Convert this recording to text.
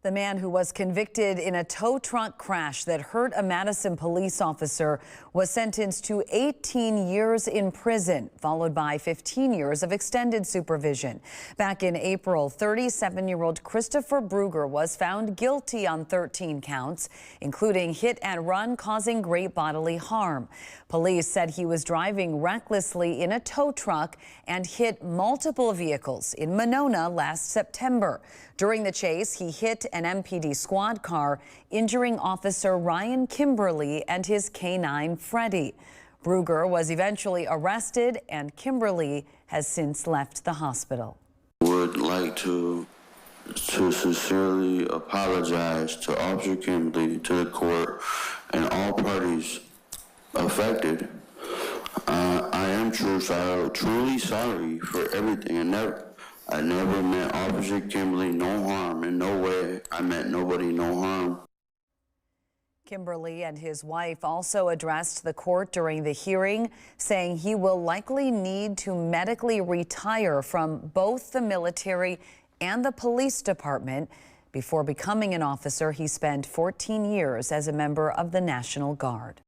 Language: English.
The man who was convicted in a tow truck crash that hurt a Madison police officer was sentenced to 18 years in prison, followed by 15 years of extended supervision. Back in April, 37-year-old Christopher Brugger was found guilty on 13 counts, including hit and run causing great bodily harm. Police said he was driving recklessly in a tow truck and hit multiple vehicles in Monona last September. During the chase, he hit an MPD squad car, injuring Officer Ryan Kimberly and his K9 Freddie. Brugger was eventually arrested, and Kimberly has since left the hospital. Would like to sincerely apologize to Officer Kimberly, to the court, and all parties affected. I am truly sorry for everything. I never meant Officer Kimberly no harm. In no way I meant nobody no harm. Kimberly and his wife also addressed the court during the hearing, saying he will likely need to medically retire from both the military and the police department. Before becoming an officer, he spent 14 years as a member of the National Guard.